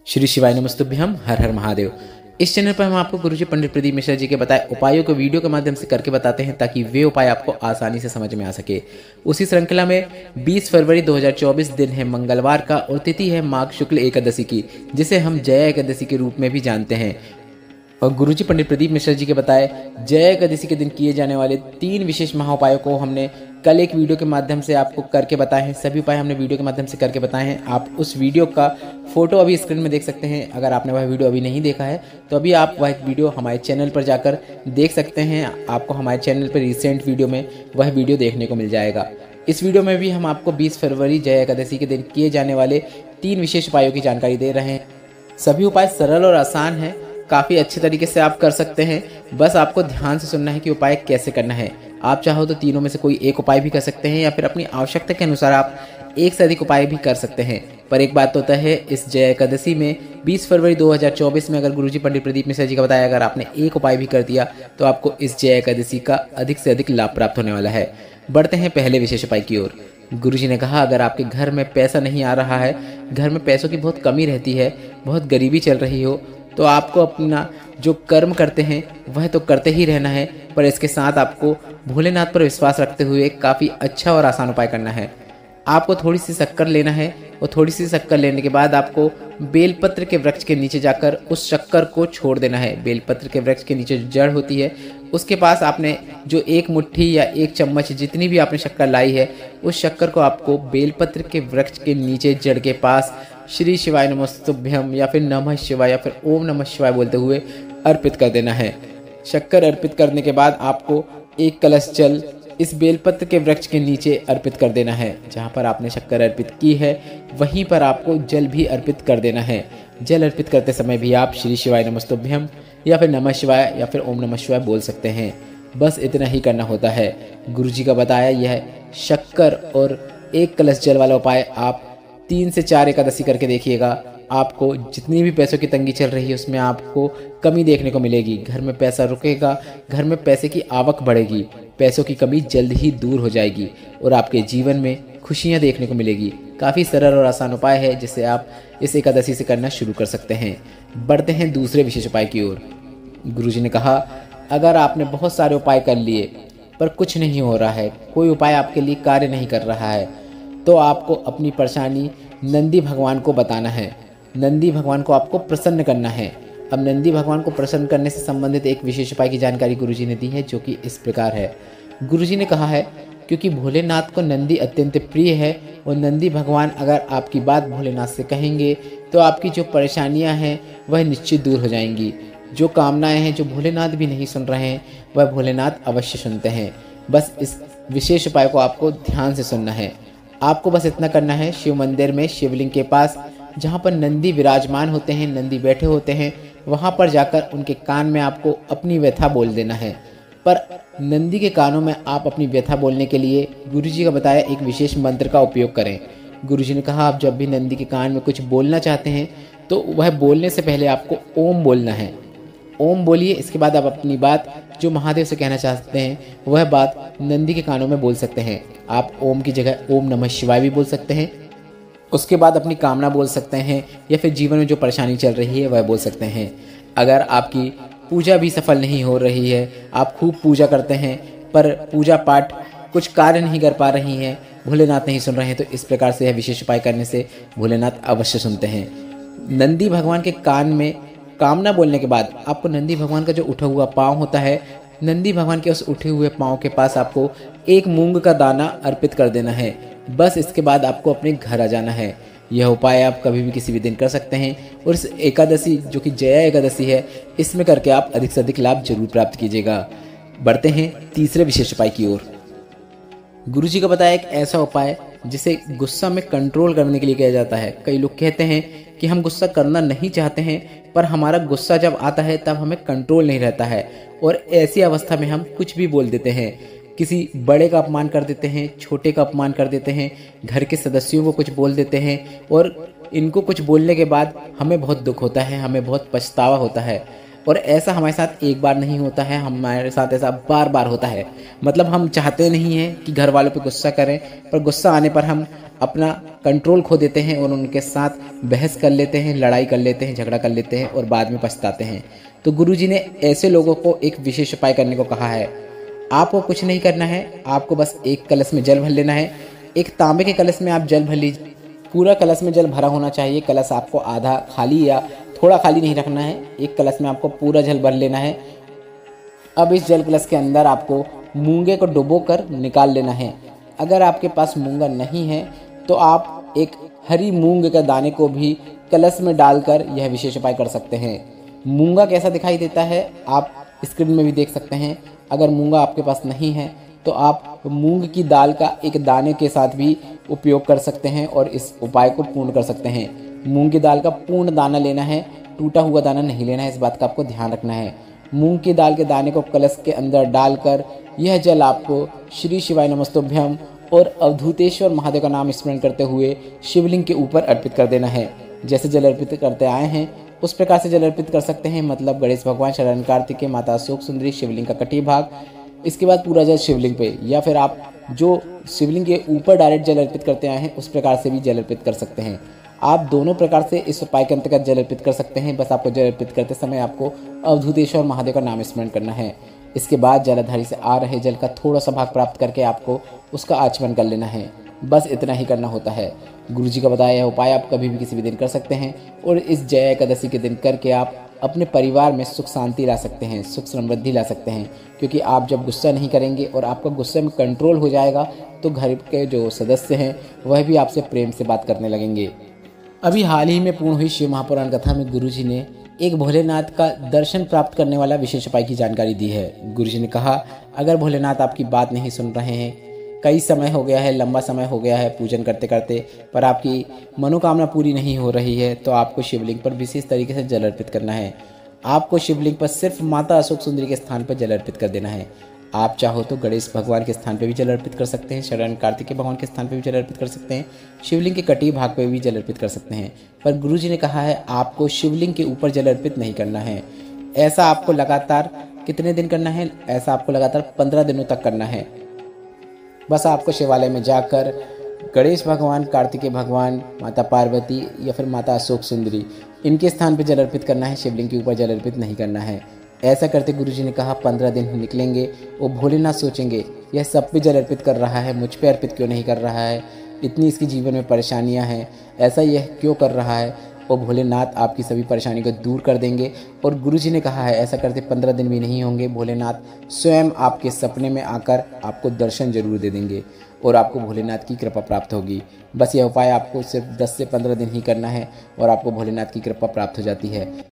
श्री शिवाय नमस्तुभ्यम। हर हर महादेव। इस चैनल पर हम आपको गुरुजी पंडित प्रदीप मिश्रा जी के बताए उपायों को वीडियो के माध्यम से करके बताते हैं ताकि वे उपाय आपको आसानी से समझ में आ सके। उसी श्रृंखला में 20 फरवरी 2024 दिन है मंगलवार का और तिथि है माघ शुक्ल एकादशी की, जिसे हम जया एकादशी के रूप में भी जानते हैं। और गुरुजी पंडित प्रदीप मिश्रा जी के बताए जया एकादशी के दिन किए जाने वाले 3 विशेष महाउपायों को हमने कल एक वीडियो के माध्यम से आपको करके बताए हैं। सभी उपाय हमने वीडियो के माध्यम से करके बताए हैं। आप उस वीडियो का फोटो अभी स्क्रीन में देख सकते हैं। अगर आपने वह वीडियो अभी नहीं देखा है तो अभी आप वह वीडियो हमारे चैनल पर जाकर देख सकते हैं। आपको हमारे चैनल पर रिसेंट वीडियो में वह वीडियो देखने को मिल जाएगा। इस वीडियो में भी हम आपको 20 फरवरी जया एकादशी के दिन किए जाने वाले 3 विशेष उपायों की जानकारी दे रहे हैं। सभी उपाय सरल और आसान हैं, काफ़ी अच्छे तरीके से आप कर सकते हैं। बस आपको ध्यान से सुनना है कि उपाय कैसे करना है। आप चाहो तो तीनों में से कोई एक उपाय भी कर सकते हैं या फिर अपनी आवश्यकता के अनुसार आप एक से अधिक उपाय भी कर सकते हैं। पर एक बात तो तय है, इस जया एकादशी में 20 फरवरी 2024 में अगर गुरुजी पंडित प्रदीप मिश्रा जी का बताया अगर आपने एक उपाय भी कर दिया तो आपको इस जया एकादशी का अधिक से अधिक लाभ प्राप्त होने वाला है। बढ़ते हैं पहले विशेष उपाय की ओर। गुरुजी ने कहा अगर आपके घर में पैसा नहीं आ रहा है, घर में पैसों की बहुत कमी रहती है, बहुत गरीबी चल रही हो, तो आपको अपना जो कर्म करते हैं वह तो करते ही रहना है, पर इसके साथ आपको भोलेनाथ पर विश्वास रखते हुए काफ़ी अच्छा और आसान उपाय करना है। आपको थोड़ी सी शक्कर लेना है और थोड़ी सी शक्कर लेने के बाद आपको बेलपत्र के वृक्ष के नीचे जाकर उस शक्कर को छोड़ देना है। बेलपत्र के वृक्ष के नीचे जो जड़ होती है उसके पास आपने जो एक मुट्ठी या एक चम्मच जितनी भी आपने शक्कर लाई है उस शक्कर को आपको बेलपत्र के वृक्ष के नीचे जड़ के पास श्री शिवाय नमस्तुभ्यम या फिर नमः शिवाय या फिर ओम नमः शिवाय बोलते हुए अर्पित कर देना है। शक्कर अर्पित करने के बाद आपको एक कलश जल इस बेलपत्र के वृक्ष के नीचे अर्पित कर देना है। जहाँ पर आपने शक्कर अर्पित की है वहीं पर आपको जल भी अर्पित कर देना है। जल अर्पित करते समय भी आप श्री शिवाय नमस्तुभ्यम या फिर नमः शिवाय या फिर ओम नमः शिवाय बोल सकते हैं। बस इतना ही करना होता है। गुरुजी का बताया यह शक्कर और एक कलश जल वाला उपाय आप 3 से 4 एकादशी करके देखिएगा। आपको जितनी भी पैसों की तंगी चल रही है उसमें आपको कमी देखने को मिलेगी। घर में पैसा रुकेगा, घर में पैसे की आवक बढ़ेगी, पैसों की कमी जल्द ही दूर हो जाएगी और आपके जीवन में खुशियां देखने को मिलेगी। काफ़ी सरल और आसान उपाय है जिसे आप इस एकादशी से करना शुरू कर सकते हैं। बढ़ते हैं दूसरे विशेष उपाय की ओर। गुरुजी ने कहा अगर आपने बहुत सारे उपाय कर लिए पर कुछ नहीं हो रहा है, कोई उपाय आपके लिए कार्य नहीं कर रहा है, तो आपको अपनी परेशानी नंदी भगवान को बताना है। नंदी भगवान को आपको प्रसन्न करना है। अब नंदी भगवान को प्रसन्न करने से संबंधित एक विशेष उपाय की जानकारी गुरुजी ने दी है जो कि इस प्रकार है। गुरुजी ने कहा है क्योंकि भोलेनाथ को नंदी अत्यंत प्रिय है और नंदी भगवान अगर आपकी बात भोलेनाथ से कहेंगे तो आपकी जो परेशानियां हैं वह निश्चित दूर हो जाएंगी। जो कामनाएं हैं जो भोलेनाथ भी नहीं सुन रहे हैं वह भोलेनाथ अवश्य सुनते हैं। बस इस विशेष उपाय को आपको ध्यान से सुनना है। आपको बस इतना करना है, शिव मंदिर में शिवलिंग के पास जहाँ पर नंदी विराजमान होते हैं, नंदी बैठे होते हैं, वहाँ पर जाकर उनके कान में आपको अपनी व्यथा बोल देना है। पर नंदी के कानों में आप अपनी व्यथा बोलने के लिए गुरुजी का बताया एक विशेष मंत्र का उपयोग करें। गुरुजी ने कहा आप जब भी नंदी के कान में कुछ बोलना चाहते हैं तो वह बोलने से पहले आपको ओम बोलना है। ओम बोलिए, इसके बाद आप अपनी बात जो महादेव से कहना चाहते हैं वह बात नंदी के कानों में बोल सकते हैं। आप ओम की जगह ओम नमः शिवाय भी बोल सकते हैं। उसके बाद अपनी कामना बोल सकते हैं या फिर जीवन में जो परेशानी चल रही है वह बोल सकते हैं। अगर आपकी पूजा भी सफल नहीं हो रही है, आप खूब पूजा करते हैं पर पूजा पाठ कुछ कार्य नहीं कर पा रही हैं, भोलेनाथ नहीं सुन रहे हैं, तो इस प्रकार से यह विशेष उपाय करने से भोलेनाथ अवश्य सुनते हैं। नंदी भगवान के कान में कामना बोलने के बाद आपको नंदी भगवान का जो उठा हुआ पाँव होता है, नंदी भगवान के उस उठे हुए पाँव के पास आपको एक मूंग का दाना अर्पित कर देना है। बस इसके बाद आपको अपने घर आ जाना है। यह उपाय आप कभी भी किसी भी दिन कर सकते हैं और इस एकादशी जो कि जया एकादशी है इसमें करके आप अधिक से अधिक लाभ जरूर प्राप्त कीजिएगा। बढ़ते हैं तीसरे विशेष उपाय की ओर। गुरुजी का बताया एक ऐसा उपाय जिसे गुस्सा में कंट्रोल करने के लिए किया जाता है। कई लोग कहते हैं कि हम गुस्सा करना नहीं चाहते हैं पर हमारा गुस्सा जब आता है तब हमें कंट्रोल नहीं रहता है और ऐसी अवस्था में हम कुछ भी बोल देते हैं। किसी बड़े का अपमान कर देते हैं, छोटे का अपमान कर देते हैं, घर के सदस्यों को कुछ बोल देते हैं और इनको कुछ बोलने के बाद हमें बहुत दुख होता है, हमें बहुत पछतावा होता है। और ऐसा हमारे साथ एक बार नहीं होता है, हमारे साथ ऐसा बार बार होता है। मतलब हम चाहते नहीं हैं कि घर वालों पे गुस्सा करें, पर गुस्सा आने पर हम अपना कंट्रोल खो देते हैं और उनके साथ बहस कर लेते हैं, लड़ाई कर लेते हैं, झगड़ा कर लेते हैं और बाद में पछताते हैं। तो गुरुजी ने ऐसे लोगों को एक विशेष उपाय करने को कहा है। आपको कुछ नहीं करना है, आपको बस एक कलश में जल भर लेना है। एक तांबे के कलश में आप जल भर लीजिए। पूरा कलश में जल भरा होना चाहिए। कलश आपको आधा खाली या थोड़ा खाली नहीं रखना है। एक कलश में आपको पूरा जल भर लेना है। अब इस जल कलश के अंदर आपको मूंगे को डुबोकर निकाल लेना है। अगर आपके पास मूंगा नहीं है तो आप एक हरी मूंग के दाने को भी कलश में डालकर यह विशेष उपाय कर सकते हैं। मूंगा कैसा दिखाई देता है आप स्क्रीन में भी देख सकते हैं। अगर मूंगा आपके पास नहीं है तो आप मूंग की दाल का एक दाने के साथ भी उपयोग कर सकते हैं और इस उपाय को पूर्ण कर सकते हैं। मूंग की दाल का पूर्ण दाना लेना है, टूटा हुआ दाना नहीं लेना है, इस बात का आपको ध्यान रखना है। मूंग की दाल के दाने को कलश के अंदर डालकर यह जल आपको श्री शिवाय नमस्तुभ्यम और अवधूतेश्वर महादेव का नाम स्मरण करते हुए शिवलिंग के ऊपर अर्पित कर देना है। जैसे जल अर्पित करते आए हैं उस प्रकार से जल अर्पित कर सकते हैं। मतलब गणेश भगवान, शरण कार्तिकेय, माता अशोक सुंदरी, शिवलिंग का कटी भाग, इसके बाद पूरा जल शिवलिंग पे, या फिर आप जो शिवलिंग के ऊपर डायरेक्ट जल अर्पित करते आए हैं उस प्रकार से भी जल अर्पित कर सकते हैं। आप दोनों प्रकार से इस उपाय के अंतर्गत जल अर्पित कर सकते हैं। बस आपको जल अर्पित करते समय आपको अवधूतेश्वर महादेव का नाम स्मरण करना है। इसके बाद जलाधारी से आ रहे जल का थोड़ा सा भाग प्राप्त करके आपको उसका आचमन कर लेना है। बस इतना ही करना होता है। गुरुजी का बताया यह उपाय आप कभी भी किसी भी दिन कर सकते हैं और इस जया एकादशी के दिन करके आप अपने परिवार में सुख शांति ला सकते हैं, सुख समृद्धि ला सकते हैं। क्योंकि आप जब गुस्सा नहीं करेंगे और आपका गुस्से में कंट्रोल हो जाएगा तो घर के जो सदस्य हैं वह भी आपसे प्रेम से बात करने लगेंगे। अभी हाल ही में पूर्ण हुई शिव महापुराण कथा में गुरुजी ने एक भोलेनाथ का दर्शन प्राप्त करने वाला विशेष उपाय की जानकारी दी है। गुरुजी ने कहा, अगर भोलेनाथ आपकी बात नहीं सुन रहे हैं, कई समय हो गया है, लंबा समय हो गया है पूजन करते करते, पर आपकी मनोकामना पूरी नहीं हो रही है, तो आपको शिवलिंग पर विशेष तरीके से जल अर्पित करना है। आपको शिवलिंग पर सिर्फ माता अशोक सुंदरी के स्थान पर जल अर्पित कर देना है। आप चाहो तो गणेश भगवान के स्थान पर भी जल अर्पित कर सकते हैं, शरण कार्तिकेय भगवान के स्थान पर भी जल अर्पित कर सकते हैं, शिवलिंग के कटी भाग पर भी जल अर्पित कर सकते हैं। पर गुरुजी ने कहा है आपको शिवलिंग के ऊपर जल अर्पित नहीं करना है। ऐसा आपको लगातार कितने दिन करना है? ऐसा आपको लगातार 15 दिनों तक करना है। बस आपको शिवालय में जाकर गणेश भगवान, कार्तिकेय भगवान, माता पार्वती या फिर माता अशोक सुंदरी, इनके स्थान पर जल अर्पित करना है। शिवलिंग के ऊपर जल अर्पित नहीं करना है। ऐसा करते गुरुजी ने कहा 15 दिन निकलेंगे, वो भोलेनाथ सोचेंगे यह सब पे जल अर्पित कर रहा है, मुझ पे अर्पित क्यों नहीं कर रहा है, इतनी इसके जीवन में परेशानियां हैं, ऐसा यह क्यों कर रहा है। और भोलेनाथ आपकी सभी परेशानी को दूर कर देंगे। और गुरुजी ने कहा है ऐसा करते 15 दिन भी नहीं होंगे, भोलेनाथ स्वयं आपके सपने में आकर आपको दर्शन जरूर दे देंगे और आपको भोलेनाथ की कृपा प्राप्त होगी। बस यह उपाय आपको सिर्फ 10 से 15 दिन ही करना है और आपको भोलेनाथ की कृपा प्राप्त हो जाती है।